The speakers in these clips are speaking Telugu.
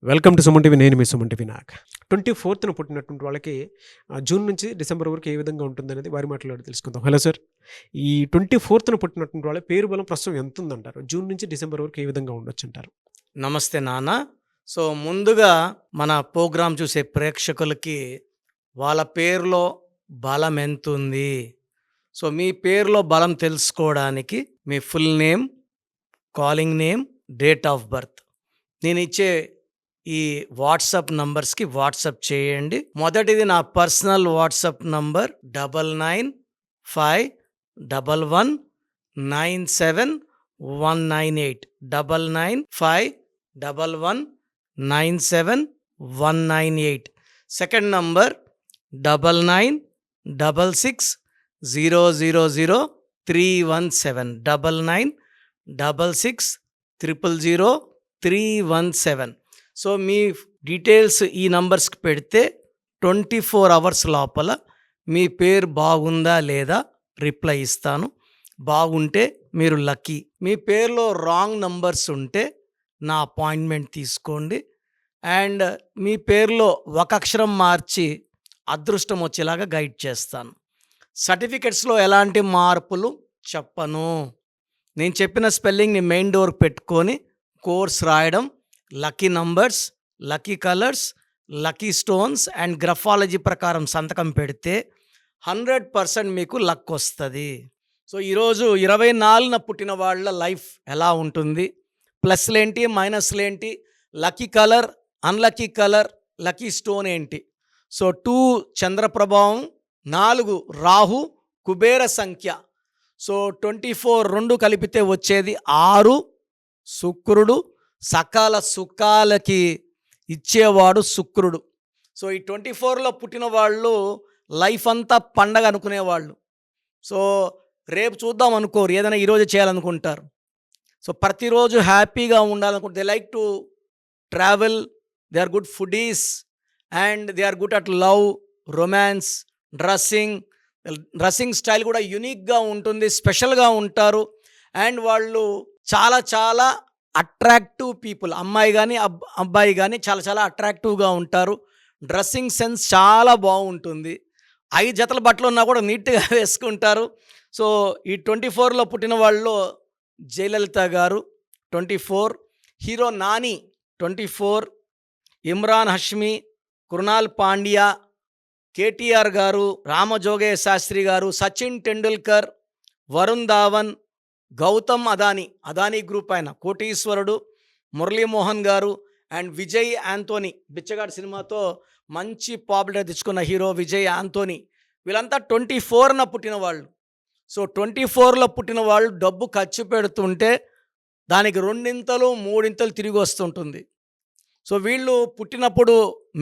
Welcome to Suman TV. నేను మీ సుమన్ టీవీ నాగ్. 24న పుట్టినటువంటి వాళ్ళకి జూన్ నుంచి డిసెంబర్ వరకు ఏ విధంగా ఉంటుందనేది వారి మాటల్లో తెలుసుకుందాం. హలో సార్, ఈ 24న పుట్టినటువంటి వాళ్ళ పేరు బలం ప్రస్తుతం ఎంత ఉందంటారు? జూన్ నుంచి డిసెంబర్ వరకు ఏ విధంగా ఉండొచ్చు అంటారు? నమస్తే నాన్న. సో ముందుగా మన ప్రోగ్రాం చూసే ప్రేక్షకులకి వాళ్ళ పేరులో బలం ఎంతుంది, సో మీ పేరులో బలం తెలుసుకోవడానికి మీ full name, calling name, date of birth నేను ఇచ్చే ఈ వాట్సాప్ నంబర్స్కి వాట్సాప్ చేయండి. మొదటిది నా personal WhatsApp number 9951197198 9951197198. Second number 9966000317 9966000317. So మీ డీటెయిల్స్ ఈ నంబర్స్కి పెడితే 24 అవర్స్ లోపల మీ పేరు బాగుందా లేదా రిప్లై ఇస్తాను. బాగుంటే మీరు లక్కీ. మీ పేరులో రాంగ్ నంబర్స్ ఉంటే నా అపాయింట్మెంట్ తీసుకోండి. అండ్ మీ పేరులో ఒక అక్షరం మార్చి అదృష్టం వచ్చేలాగా గైడ్ చేస్తాను. సర్టిఫికెట్స్లో ఎలాంటి మార్పులు చెప్పను. నేను చెప్పిన స్పెల్లింగ్ని మెయిన్ డోర్ పెట్టుకొని కోర్స్ రాయడం, lucky numbers, lucky colours, lucky stones and graphology ప్రకారం సంతకం పెడితే 100% మీకు లక్ వస్తుంది. సో ఈరోజు 24న పుట్టిన వాళ్ళ లైఫ్ ఎలా ఉంటుంది, ప్లస్లేంటి, మైనస్లేంటి, lucky colour, unlucky colour, lucky stone ఏంటి. సో 2 చంద్ర ప్రభావం, 4 రాహు, కుబేర సంఖ్య. సో 24 2 కలిపితే వచ్చేది 6. శుక్రుడు, సకాల సుఖాలకి ఇచ్చేవాడు శుక్రుడు. సో ఈ 24లో పుట్టిన వాళ్ళు లైఫ్ అంతా పండగ అనుకునేవాళ్ళు. సో రేపు చూద్దాం అనుకోరు, ఏదైనా ఈరోజు చేయాలనుకుంటారు. సో ప్రతిరోజు హ్యాపీగా ఉండాలనుకుంటే they like to travel, they are good foodies and they are good at love, romance, dressing style కూడా యూనిక్గా ఉంటుంది, స్పెషల్గా ఉంటారు. అండ్ వాళ్ళు చాలా చాలా అట్రాక్టివ్ పీపుల్. అమ్మాయి కానీ అబ్బాయి కానీ చాలా చాలా అట్రాక్టివ్గా ఉంటారు. డ్రెస్సింగ్ సెన్స్ చాలా బాగుంటుంది. 5 జతల బట్టలు ఉన్నా కూడా నీట్గా వేసుకుంటారు. సో ఈ 24లో పుట్టిన వాళ్ళు జయలలిత గారు 24, హీరో నాని 24, ఇమ్రాన్ హష్మి, కృణాల్ పాండ్యా, కేటీఆర్ గారు, రామజోగయ్య శాస్త్రి గారు, సచిన్ టెండూల్కర్, వరుణ్ ధావన్, గౌతమ్ అదానీ గ్రూప్ ఆయన కోటీశ్వరుడు, మురళీమోహన్ గారు అండ్ విజయ్ యాంతోనీ, బిచ్చగాడు సినిమాతో మంచి పాపులారిటీ తెచ్చుకున్న హీరో విజయ్ యాంతోనీ. వీళ్ళంతా 24న పుట్టిన వాళ్ళు. సో 24లో పుట్టిన వాళ్ళు డబ్బు ఖర్చు పెడుతుంటే దానికి 2 3 తిరిగి వస్తుంటుంది. సో వీళ్ళు పుట్టినప్పుడు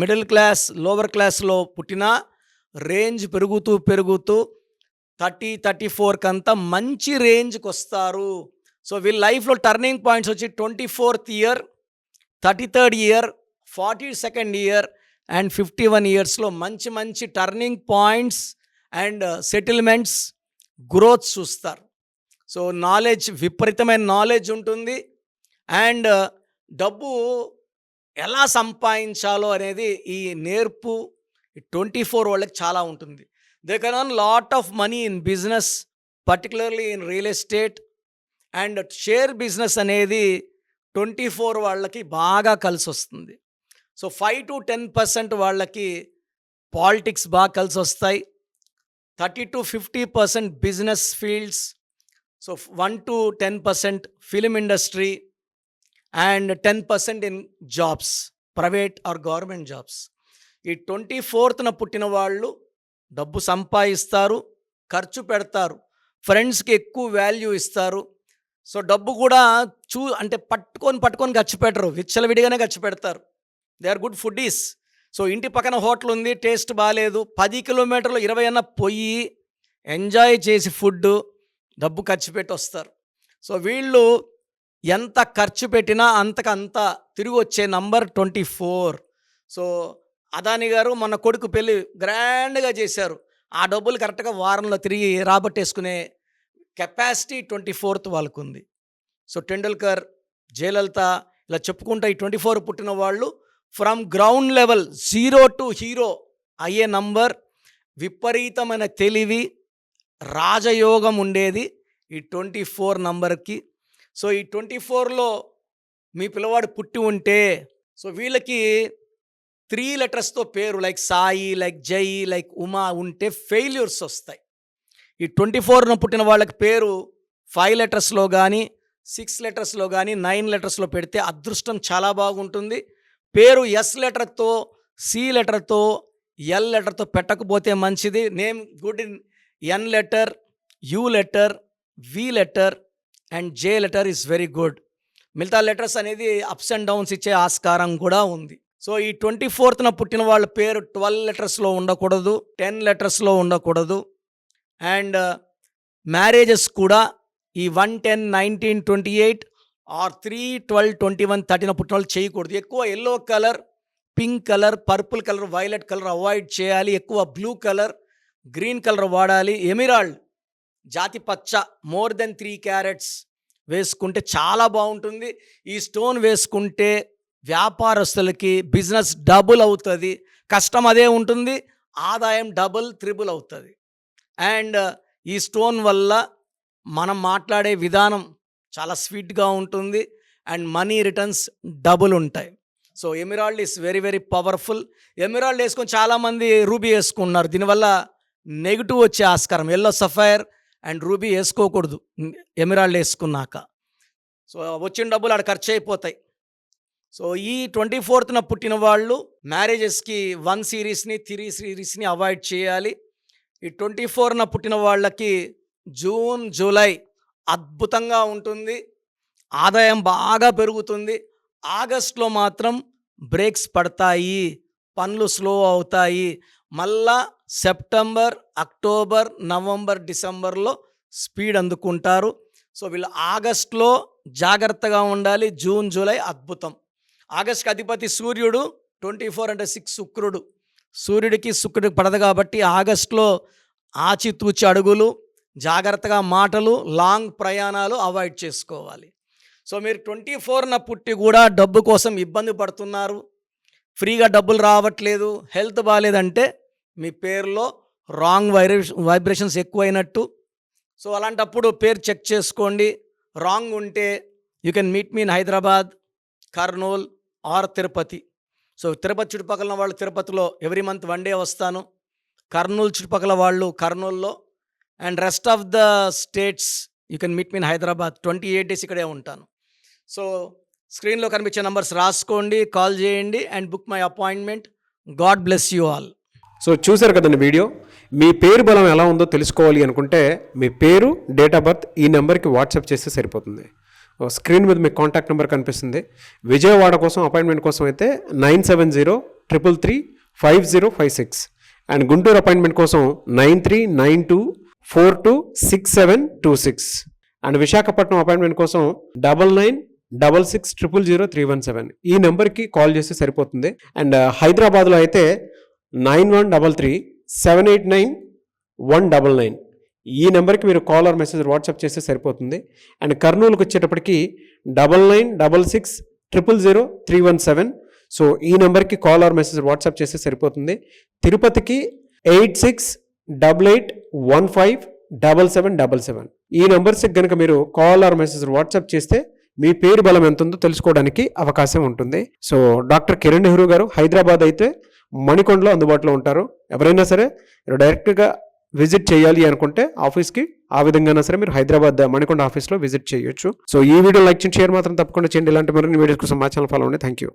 మిడిల్ క్లాస్, లోవర్ క్లాస్లో పుట్టిన రేంజ్ పెరుగుతూ 30-34 కంతా మంచి రేంజ్కి వస్తారు. సో వీళ్ళ లైఫ్లో టర్నింగ్ పాయింట్స్ వచ్చి 24th year, 33rd year, 42nd year and 51 ఇయర్స్లో మంచి మంచి turning points and settlements, growth చూస్తారు. సో నాలెడ్జ్, విపరీతమైన నాలెడ్జ్ ఉంటుంది. అండ్ డబ్బు ఎలా సంపాదించాలో అనేది ఈ నేర్పు 24 వాళ్ళకి చాలా ఉంటుంది. They can earn lot of money in business, particularly in real estate and share business అనేది 24 వాళ్ళకి బాగా కలిసి వస్తుంది. సో 5-10% వాళ్ళకి పాలిటిక్స్ బాగా కలిసి వస్తాయి. 30-50% business fields, so 1-10% film industry and 10% in jobs, private or government jobs. ఈ 24న పుట్టిన వాళ్ళు డబ్బు సంపాదిస్తారు, ఖర్చు పెడతారు, ఫ్రెండ్స్కి ఎక్కువ వాల్యూ ఇస్తారు. సో డబ్బు కూడా అంటే పట్టుకొని ఖర్చు పెట్టరు, విచ్చలవిడిగానే ఖర్చు పెడతారు. They are good foodies. So ఇంటి పక్కన హోటల్ ఉంది, టేస్ట్ బాగాలేదు, 10 కిలోమీటర్లు 20 అన్న పోయి ఎంజాయ్ చేసి ఫుడ్ డబ్బు ఖర్చు పెట్టి వస్తారు. సో వీళ్ళు ఎంత ఖర్చు పెట్టినా అంతకంత తిరిగి వచ్చే నంబర్ 24. సో అదానీ గారు మన కొడుకు పెళ్ళి గ్రాండ్గా చేశారు. ఆ డబ్బులు కరెక్ట్గా వారంలో తిరిగి రాబట్టేసుకునే కెపాసిటీ 24th వాళ్ళకు ఉంది. సో టెండూల్కర్, జయలలిత ఇలా చెప్పుకుంటా ఈ 24 పుట్టిన వాళ్ళు from ground level 0 to hero అయ్యే నంబర్. విపరీతమైన తెలివి, రాజయోగం ఉండేది ఈ 24 నంబర్కి. సో ఈ 24లో మీ పిల్లవాడు పుట్టి ఉంటే, సో వీళ్ళకి 3 లెటర్స్తో పేరు లైక్ సాయి, లైక్ జై, లైక్ ఉమా ఉంటే ఫెయిల్యూర్స్ వస్తాయి. ఈ 24న పుట్టిన వాళ్ళకి పేరు 5 లెటర్స్లో కానీ 6 లెటర్స్లో కానీ 9 లెటర్స్లో పెడితే అదృష్టం చాలా బాగుంటుంది. పేరు ఎస్ లెటర్తో, సి లెటర్తో, ఎల్ లెటర్తో పెట్టకపోతే మంచిది. Name good in N letter, U letter, V letter and J letter is very good. మిగతా లెటర్స్ అనేది అప్స్ అండ్ డౌన్స్ ఇచ్చే ఆస్కారం కూడా ఉంది. సో ఈ 24న పుట్టిన వాళ్ళ పేరు 12 లెటర్స్లో ఉండకూడదు, 10 లెటర్స్లో ఉండకూడదు. అండ్ మ్యారేజెస్ కూడా ఈ 1, 10, 19, 28 ఆర్ 3, 12, 21, 13 పుట్టిన వాళ్ళు చేయకూడదు. ఎక్కువ yellow colour, pink colour, purple colour, violet colour avoid చేయాలి. ఎక్కువ బ్లూ కలర్, గ్రీన్ కలర్ వాడాలి. ఎమిరాల్డ్ జాతి పచ్చ మోర్ దెన్ 3 క్యారెట్స్ వేసుకుంటే చాలా బాగుంటుంది. ఈ స్టోన్ వేసుకుంటే వ్యాపారస్తులకి బిజినెస్ డబుల్ అవుతుంది. కష్టం అదే ఉంటుంది, ఆదాయం డబుల్, త్రిబుల్ అవుతుంది. అండ్ ఈ స్టోన్ వల్ల మనం మాట్లాడే విధానం చాలా స్వీట్గా ఉంటుంది అండ్ మనీ రిటర్న్స్ డబుల్ ఉంటాయి. So emerald is very very powerful. Emerald వేసుకొని చాలామంది రూబీ వేసుకున్నారు, దీనివల్ల నెగిటివ్ వచ్చే ఆస్కారం. ఎల్లో సఫైర్ అండ్ రూబీ వేసుకోకూడదు ఎమిరాల్డ్ వేసుకున్నాక. సో వచ్చిన డబ్బులు ఆడ ఖర్చు అయిపోతాయి. సో ఈ 24న పుట్టిన వాళ్ళు మ్యారేజెస్కి 1 సిరీస్ని 3 సిరీస్ని అవాయిడ్ చేయాలి. ఈ 24న పుట్టిన వాళ్ళకి జూన్, జూలై అద్భుతంగా ఉంటుంది, ఆదాయం బాగా పెరుగుతుంది. ఆగస్ట్లో మాత్రం బ్రేక్స్ పడతాయి, పనులు స్లో అవుతాయి. మళ్ళా సెప్టెంబర్, అక్టోబర్, నవంబర్, డిసెంబర్లో స్పీడ్ అందుకుంటారు. సో వీళ్ళు ఆగస్ట్లో జాగ్రత్తగా ఉండాలి. జూన్, జూలై అద్భుతం. ఆగస్ట్కి అధిపతి సూర్యుడు, 24 అంటే 6 శుక్రుడు. సూర్యుడికి శుక్రుడికి పడదు కాబట్టి ఆగస్ట్లో ఆచితూచి అడుగులు, జాగ్రత్తగా మాటలు, లాంగ్ ప్రయాణాలు అవాయిడ్ చేసుకోవాలి. సో మీరు 24న పుట్టి కూడా డబ్బు కోసం ఇబ్బంది పడుతున్నారు, ఫ్రీగా డబ్బులు రావట్లేదు, హెల్త్ బాగాలేదంటే మీ పేరులో రాంగ్ వైబ్రేషన్స్ ఎక్కువైనట్టు. సో అలాంటప్పుడు పేరు చెక్ చేసుకోండి. రాంగ్ ఉంటే you can meet me in Hyderabad, Kurnool or Tirupati. So Tirupati చుట్టుపక్కల వాళ్ళు తిరుపతిలో ఎవ్రీ మంత్ 1 డే వస్తాను. కర్నూలు చుట్టుపక్కల వాళ్ళు కర్నూల్లో, and rest of the states you can meet me in Hyderabad. 28 days ఇక్కడే ఉంటాను. సో స్క్రీన్లో కనిపించే నంబర్స్ రాసుకోండి, కాల్ చేయండి and book my appointment. God bless you all. So చూశారు కదండి వీడియో. మీ పేరు బలం ఎలా ఉందో తెలుసుకోవాలి అనుకుంటే మీ పేరు, డేట్ ఆఫ్ బర్త్ ఈ నెంబర్కి వాట్సాప్ చేస్తే సరిపోతుంది. స్క్రీన్ మీద మీకు కాంటాక్ట్ నెంబర్ కనిపిస్తుంది. విజయవాడ కోసం అపాయింట్మెంట్ కోసం అయితే 9703335056 అండ్ గుంటూరు అపాయింట్మెంట్ కోసం 9392426726 అండ్ విశాఖపట్నం అపాయింట్మెంట్ కోసం 9966600317 ఈ నెంబర్కి కాల్ చేస్తే సరిపోతుంది. అండ్ హైదరాబాద్లో అయితే 9133789199 ఈ నెంబర్కి మీరు కాల్ ఆర్ మెసేజ్ వాట్సాప్ చేస్తే సరిపోతుంది. అండ్ కర్నూలుకి వచ్చేటప్పటికి 9966000317 సో ఈ నెంబర్కి కాల్ ఆర్ మెసేజ్ వాట్సాప్ చేస్తే సరిపోతుంది. తిరుపతికి 8688157777 ఈ నెంబర్స్కి కనుక మీరు కాల్ ఆర్ మెసేజ్ వాట్సాప్ చేస్తే మీ పేరు బలం ఎంత ఉందో తెలుసుకోవడానికి అవకాశం ఉంటుంది. సో డాక్టర్ కిరణ్ నెహ్రూ గారు హైదరాబాద్ అయితే మణికొండలో అందుబాటులో ఉంటారు. ఎవరైనా సరే మీరు డైరెక్ట్గా విజిట్ చేయాలి అనుకుంటే ఆఫీస్కి ఆ విధంగా సరే మీరు హైదరాబాద్ మణికొండ ఆఫీస్లో విజిట్ చేయొచ్చు. సో ఈ వీడియో లైక్ చేయండి, షేర్ మాత్రం తప్పకుండా చేయండి. ఇలాంటి మరిన్ని వీడియోస్ కోసం మా ఛానల్ ఫాలో అవ్వండి. Thank you.